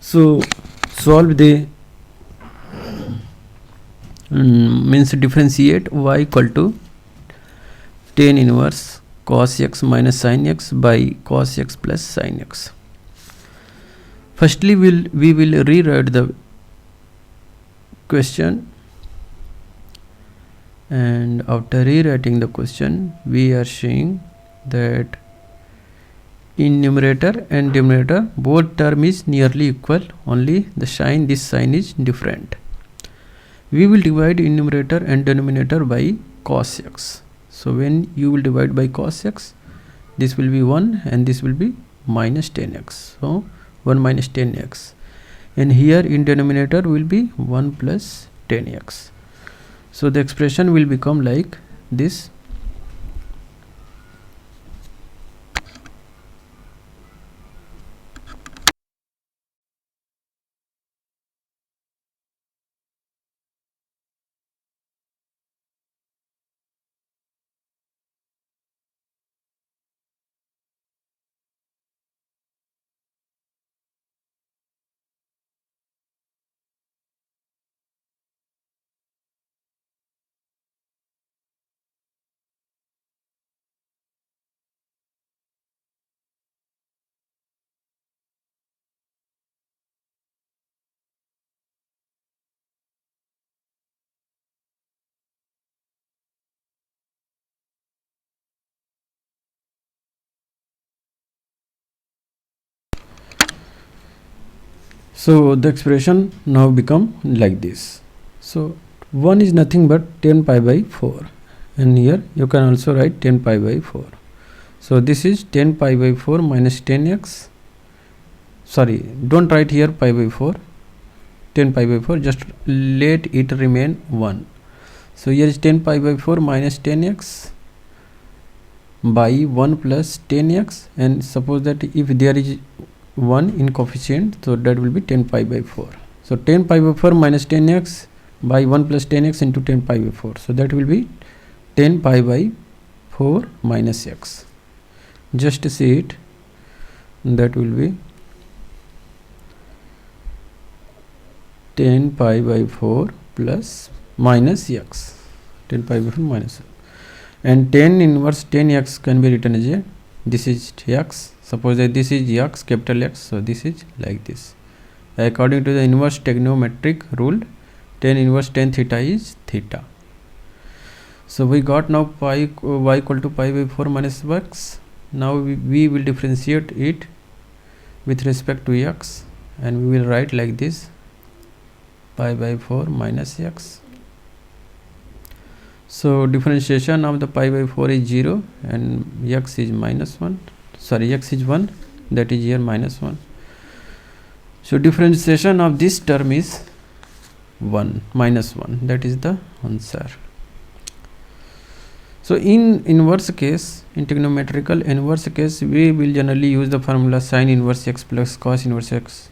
So solve the means differentiate y equal to tan inverse cos x minus sin x by cos x plus sin x. Firstly, we will rewrite the question, and after rewriting the question we are seeing that in numerator and denominator both term is nearly equal, only the sign, this sign is different. We will divide in numerator and denominator by cos x. So when you will divide by cos x, this will be 1 and this will be minus 10x. So 1 minus 10x, and here in denominator will be 1 plus 10x. So the expression will become like this. So the expression now become like this. So 1 is nothing but 10 pi by 4, and here you can also write 10 pi by 4. So this is 10 pi by 4 minus 10x. Sorry, don't write here pi by 4, 10 pi by 4, just let it remain 1. So here is 10 pi by 4 minus 10x by 1 plus 10x, and suppose that if there is 1 in coefficient, so that will be 10 pi by 4. So 10 pi by 4 minus 10x by 1 plus 10x into 10 pi by 4, so that will be 10 pi by 4 minus x. Just see it, that will be 10 pi by 4 plus minus x, 10 pi by 4 minus, and 10 inverse 10x can be written as a, this is x, suppose that this is x, capital X, so this is like this. According to the inverse trigonometric rule, tan inverse tan theta is theta. So we got now pi y equal to pi by 4 minus x. Now we will differentiate it with respect to x, and we will write like this, pi by 4 minus x. So differentiation of the pi by 4 is 0 and x is minus 1, sorry, x is 1, that is here minus 1. So differentiation of this term is 1 minus 1, that is the answer. So in inverse case, in trigonometrical inverse case, we will generally use the formula sin inverse x plus cos inverse x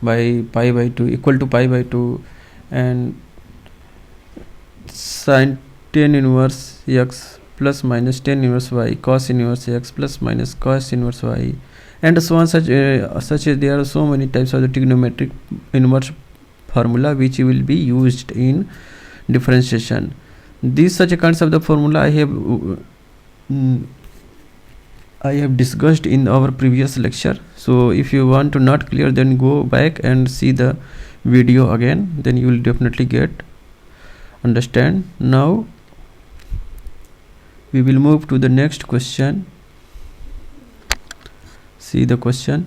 by pi by 2 equal to pi by 2, and sin tan inverse x plus minus tan inverse y cos inverse x plus minus cos inverse y, and so on. Such as there are so many types of the trigonometric inverse formula which will be used in differentiation. These such kinds of the formula I have discussed in our previous lecture. So if you want to not clear, then go back and see the video again, then you will definitely get understand. Now we will move to the next question. See the question.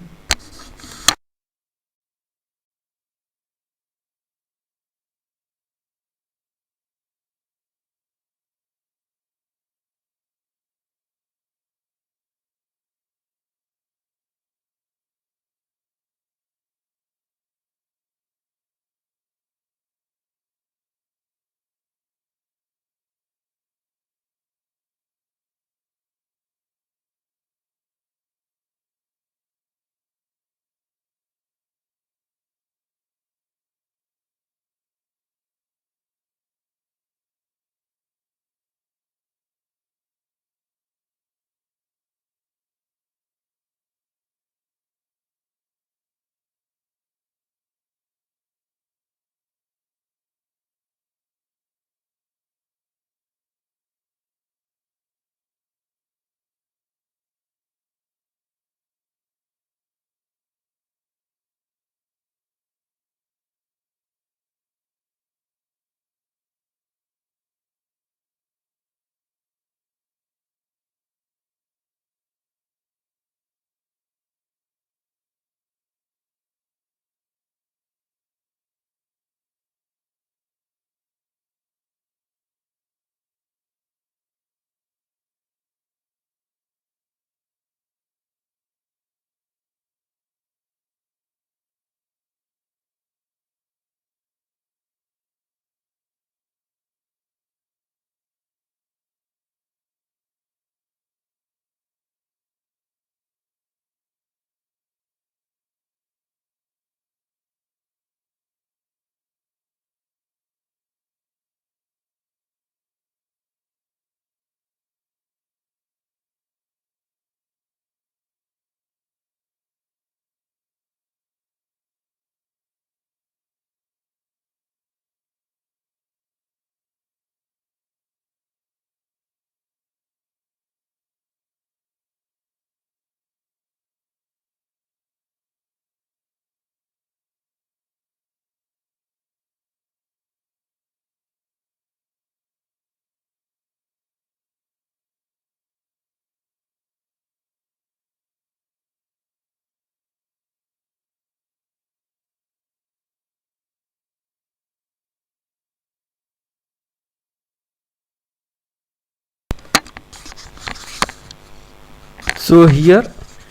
So here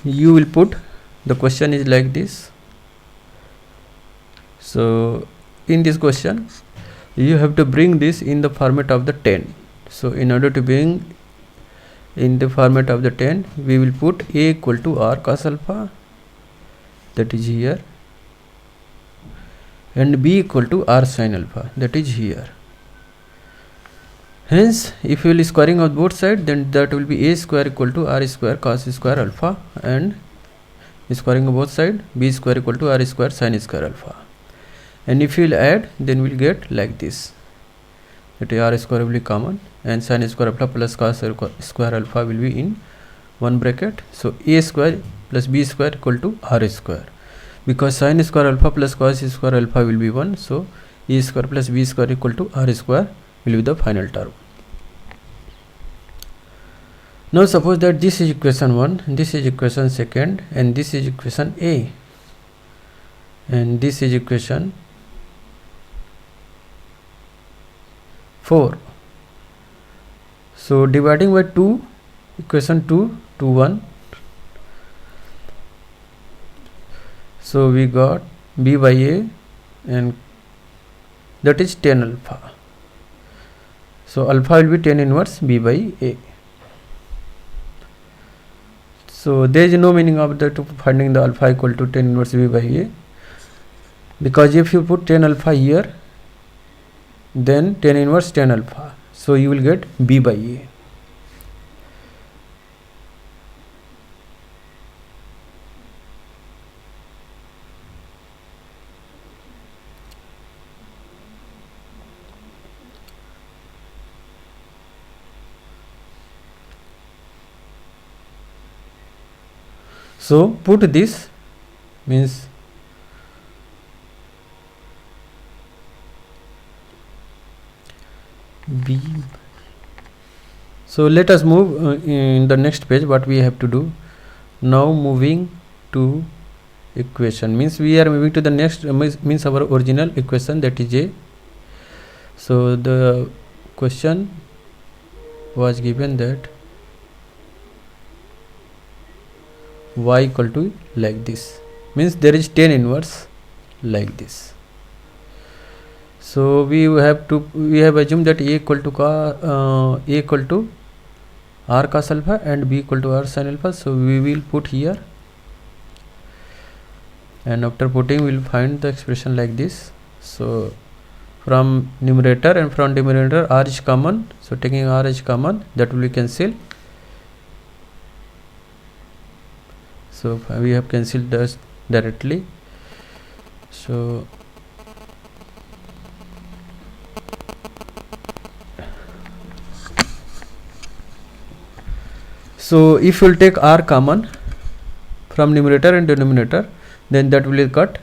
you will put, the question is like this. So in this question you have to bring this in the format of the 10. So in order to bring in the format of the 10, we will put a equal to r cos alpha, that is here, and b equal to r sin alpha, that is here. Hence if you will squaring of both sides, then that will be a square equal to r square cos square alpha, and squaring of both sides, b square equal to r square sin square alpha. And if you will add, then we will get like this, that r square will be common, and sin square alpha plus cos square alpha will be in one bracket. So a square plus b square equal to r square, because sin square alpha plus cos square alpha will be 1, so a square plus b square equal to r square will be the final term. Now suppose that this is equation 1, this is equation 2, and this is equation a, and this is equation 4. So dividing by 2, equation 2 to 1, so we got b by a, and that is 10 alpha. So alpha will be 10 inverse b by a. So there is no meaning of that finding the alpha equal to 10 inverse b by a, because if you put 10 alpha here, then 10 inverse 10 alpha, so you will get b by a. So put this, means b. So let us move in the next page. What we have to do now, moving to equation, means we are moving to the next, means our original equation, that is a. So the question was given that y equal to like this, means there is 10 inverse like this. So we have assumed that a equal to r cos alpha and b equal to r sin alpha. So we will put here, and after putting we will find the expression like this. So from numerator and from denominator r is common, so taking r is common, that will be cancelled. So we have cancelled this directly. So if you will take r common from numerator and denominator, then that will be cut,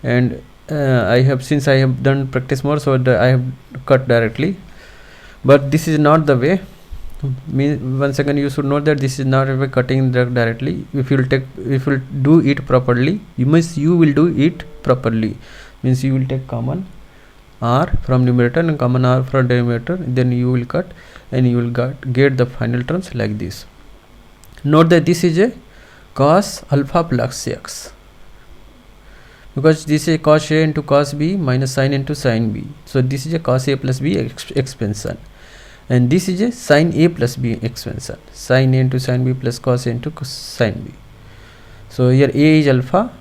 and since I have done practice more, so I have cut directly, but this is not the way. Once again you should know that this is not a way cutting directly. If you will do it properly, you will do it properly, means you will take common r from numerator and common r from denominator, then you will cut, and you will get the final terms like this. Note that this is a cos alpha plus x, because this is cos a into cos b minus sin into sin b. So this is a cos a plus b expansion, and this is a sin a plus b expansion, sin a into sin b plus cos a into sin b. So here a is alpha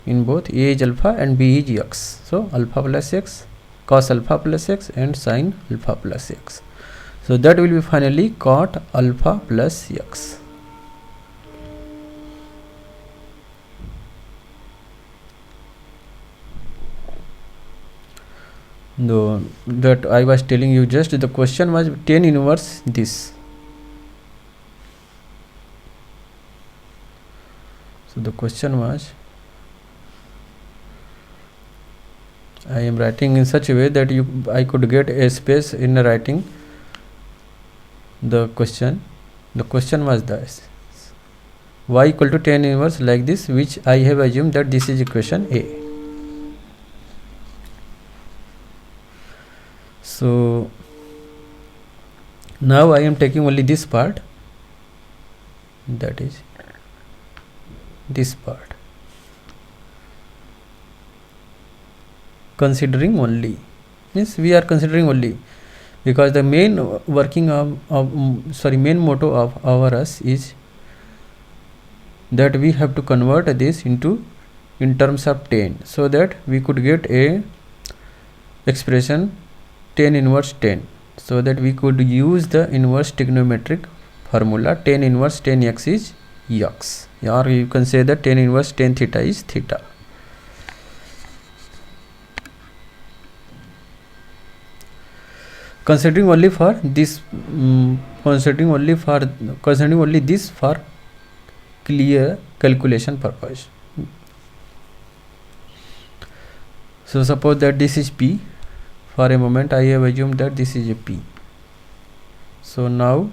in both, a is alpha and b is x. So alpha plus x, cos alpha plus x, and sin alpha plus x. So that will be finally cot alpha plus x. No, that I was telling you, just the question was 10 inverse this. So the question was, I am writing in such a way that I could get a space in writing the question. The question was this: y equal to 10 inverse like this, which I have assumed that this is equation A. So now I am taking only this part, that is this part. Considering only means we are considering only, because the main working main motto of ours is that we have to convert this into in terms of tan, so that we could get a expression tan inverse tan, so that we could use the inverse trigonometric formula tan inverse tan x is x, or you can say that tan inverse tan theta is theta. Considering only for this considering only this for clear calculation purpose. So suppose that this is P. For a moment I have assumed that this is a P. So now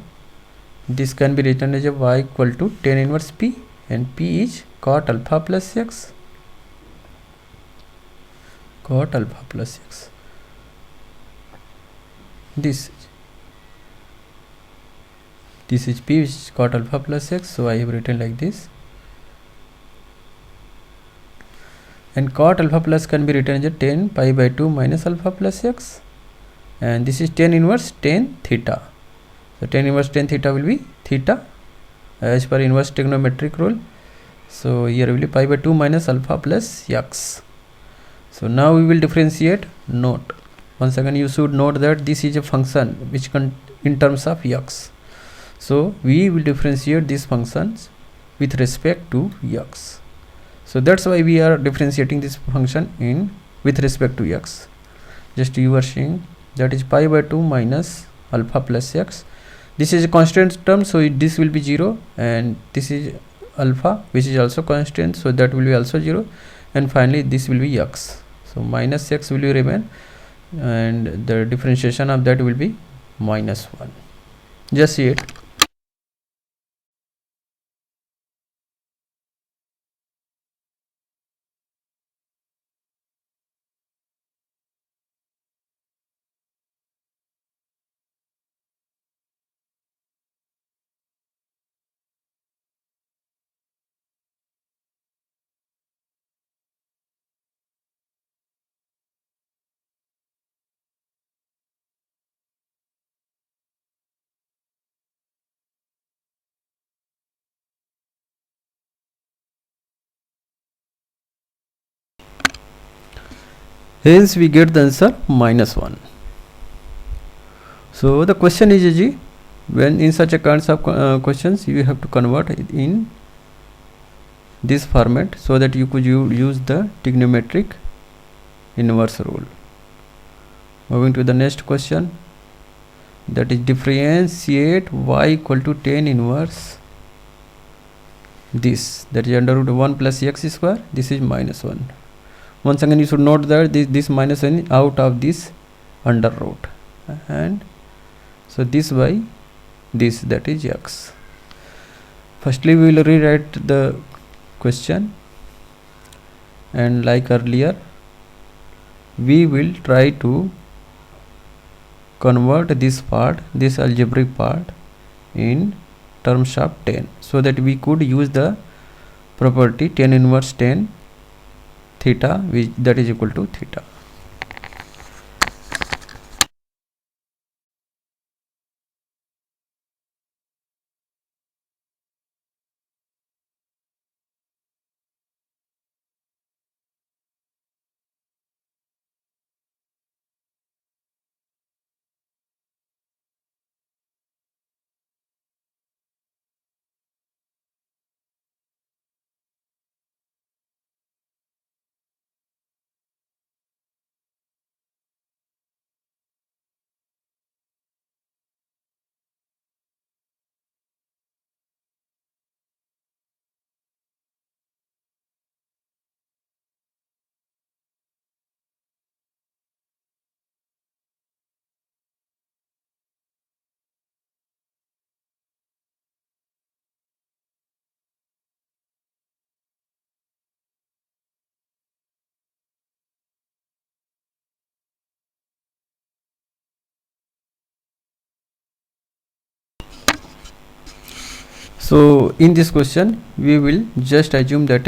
this can be written as a y equal to tan inverse P, and P is cot alpha plus x. Cot alpha plus x. This is P, which is cot alpha plus x. So I have written like this. And cot alpha plus can be written as a tan pi by 2 minus alpha plus x, and this is tan inverse tan theta. So tan inverse tan theta will be theta as per inverse trigonometric rule. So here will be pi by 2 minus alpha plus x. So now we will differentiate. Note, once again you should note that this is a function which in terms of x. So we will differentiate these functions with respect to x. So that's why we are differentiating this function in with respect to x. Just you are seeing that is pi by 2 minus alpha plus x. This is a constant term, so this will be 0, and this is alpha, which is also constant, so that will be also 0, and finally this will be x. So minus x will remain, and the differentiation of that will be minus 1. Just see it. Hence we get the answer minus 1. So the question is, G, when in such a kinds of questions you have to convert it in this format, so that you could use the trigonometric inverse rule. Moving to the next question, that is differentiate y equal to tan inverse this, that is under root 1 plus x square. This is minus 1. Once again you should note that this minus 1 out of this under root, and so this by this, that is x. Firstly we will rewrite the question, and like earlier we will try to convert this part, this algebraic part, in terms of tan, so that we could use the property tan inverse tan theta, which that is equal to theta. So in this question we will just assume that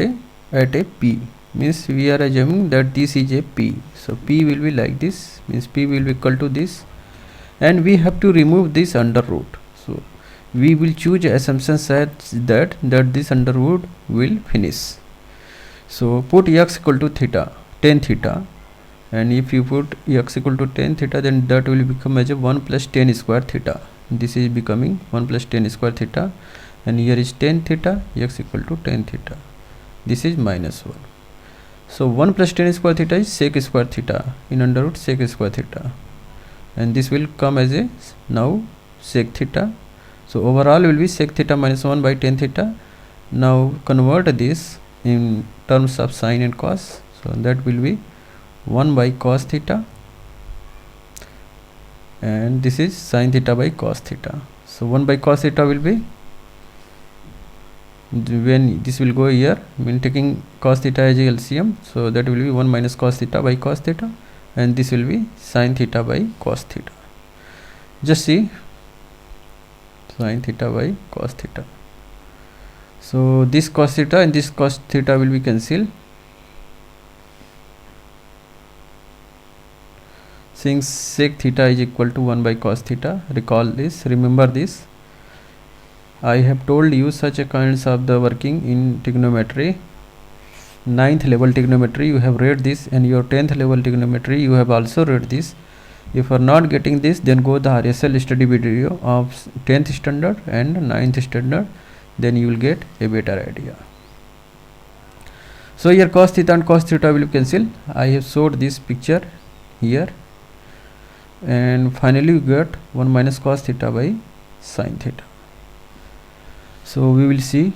at a p, means we are assuming that this is a p. So p will be like this, means p will be equal to this, and we have to remove this under root. So we will choose assumption such that this under root will finish. So put x equal to theta, tan theta, and if you put x equal to tan theta, then that will become as a 1 plus tan square theta. This is becoming 1 plus tan square theta, and here is tan theta, x equal to tan theta. This is minus 1. So 1 plus tan square theta is sec square theta in under root sec square theta, and this will come as a now sec theta. So overall will be sec theta minus 1 by tan theta. Now convert this in terms of sine and cos. So that will be 1 by cos theta, and this is sine theta by cos theta. So 1 by cos theta will be, when this will go here, when taking cos theta as a LCM, so that will be 1 minus cos theta by cos theta, and this will be sine theta by cos theta. Just see, sine theta by cos theta. So this cos theta and this cos theta will be cancelled. Since sec theta is equal to 1 by cos theta, recall this, remember this. I have told you such a kinds of the working in trigonometry. 9th level trigonometry you have read this, and your 10th level trigonometry you have also read this. If you are not getting this, then go the RSL study video of 10th standard and 9th standard, then you will get a better idea. So here cos theta and cos theta will cancel. I have showed this picture here, and finally you get 1 minus cos theta by sine theta. So we will see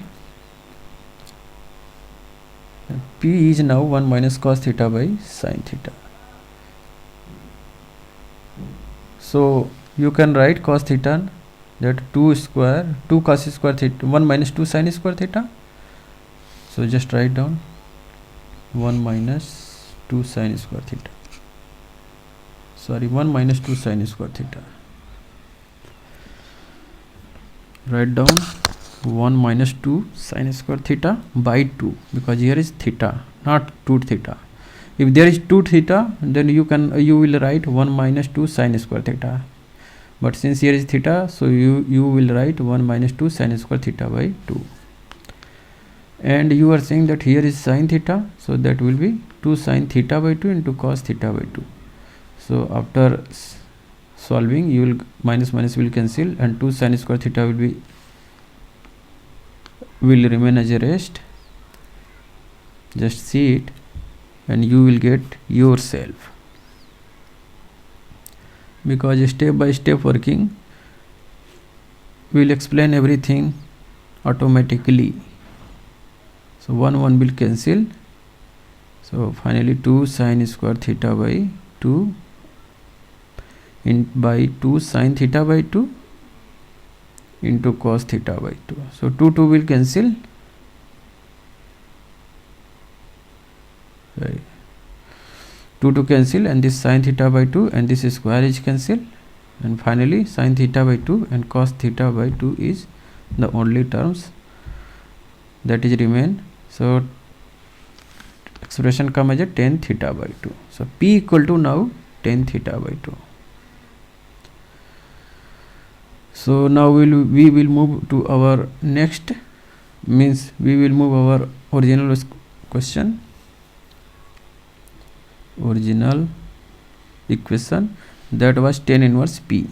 p is now 1 minus cos theta by sine theta. So you can write cos theta that 2 cos square theta 1 minus 2 sine square theta. So just write down 1 minus 2 sine square theta. 1 minus 2 sine square theta. Write down 1 minus 2 sine square theta by 2, because here is theta, not 2 theta. If there is 2 theta, then you will write 1 minus 2 sine square theta, but since here is theta, so you will write 1 minus 2 sine square theta by 2. And you are saying that here is sine theta, so that will be 2 sine theta by 2 into cos theta by 2. So after solving, you will minus will cancel, and 2 sine square theta will remain as a rest. Just see it, and you will get yourself, because step by step working will explain everything automatically. So 1 will cancel. So finally 2 sine square theta by 2 by 2 sine theta by 2 into cos theta by 2. So 2 will cancel. Right. 2 cancel, and this sine theta by 2 and this square is cancel, and finally sine theta by 2 and cos theta by 2 is the only terms that is remain. So expression come as a tan theta by 2. So p equal to now tan theta by 2. So now we will move to our next, means we will move our original question, original equation, that was tan inverse p.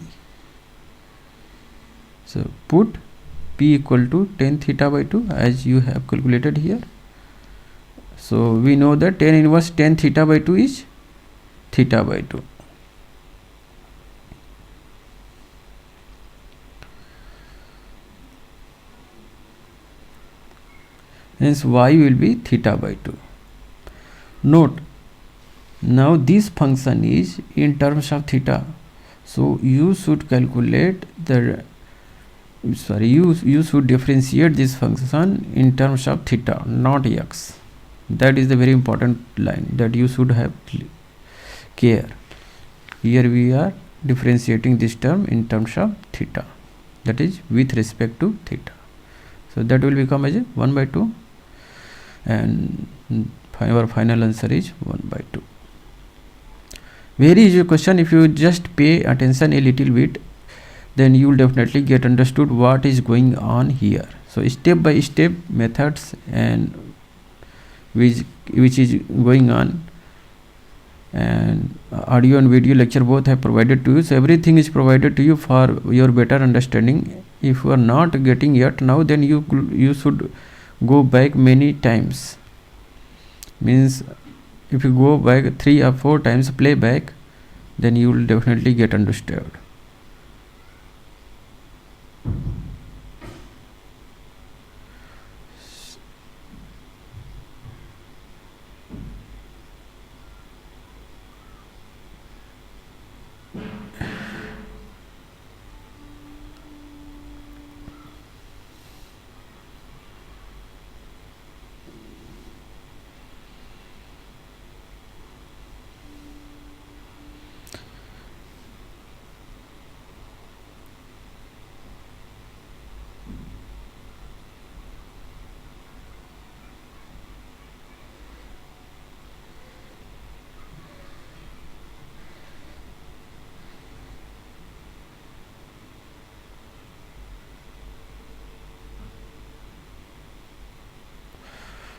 So put p equal to tan theta by 2 as you have calculated here. So we know that tan inverse tan theta by 2 is theta by 2. Hence y will be theta by 2. Note, now this function is in terms of theta, so you should calculate the you should differentiate this function in terms of theta, not x. That is the very important line that you should have care. Here we are differentiating this term in terms of theta, that is with respect to theta. So that will become as a 1 by 2, and our final answer is 1 by 2. Very easy question. If you just pay attention a little bit, then you will definitely get understood what is going on here. So step by step methods and which is going on, and audio and video lecture both have provided to you. So everything is provided to you for your better understanding. If you are not getting yet now, then you should go back many times. Means if you go back 3 or 4 times play back, then you will definitely get understood.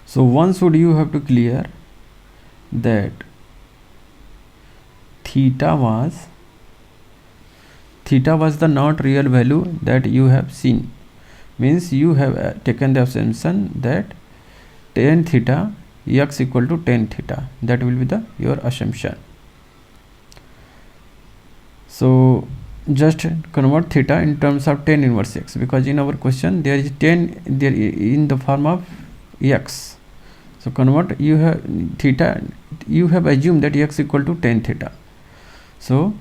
So once would you have to clear that theta was the not real value that you have seen. Means you have taken the assumption that tan theta x equal to tan theta. That will be your assumption. So just convert theta in terms of tan inverse x, because in our question there is tan there in the form of x. So convert, you have theta, you have assumed that x equal to tan theta. So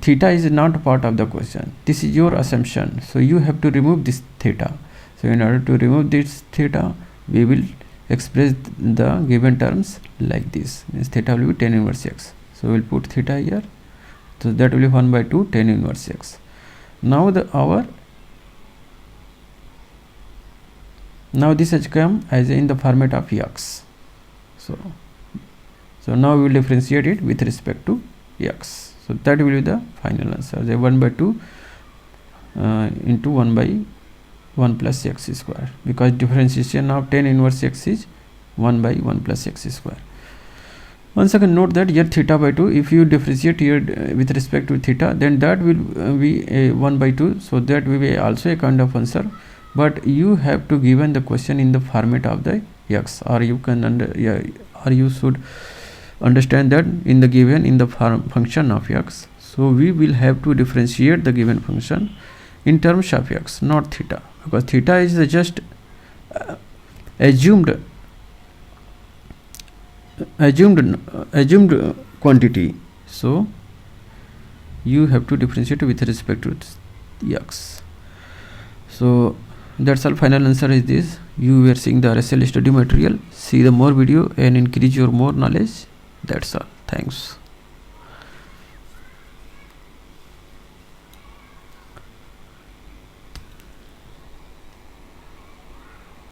theta is not part of the question. This is your assumption. So you have to remove this theta. So in order to remove this theta, we will express the given terms like this. Means theta will be tan inverse x. So we'll put theta here. So that will be 1 by 2 tan inverse x. Now now this has come as in the format of x. So now we will differentiate it with respect to x. So that will be the final answer. The 1 by 2 into 1 by 1 plus x square, because differentiation of tan inverse x is 1 by 1 plus x square. Once again note that here theta by 2, if you differentiate here with respect to theta, then that will be a 1 by 2. So that will be also a kind of answer, but you have to given the question in the format of the x, or you can or you should understand that in the given in the function of x. So we will have to differentiate the given function in terms of x, not theta, because theta is just assumed quantity. So you have to differentiate with respect to x. So that's all. Final answer is this. You were seeing the RSL study material. See the more video and increase your more knowledge. That's all. Thanks.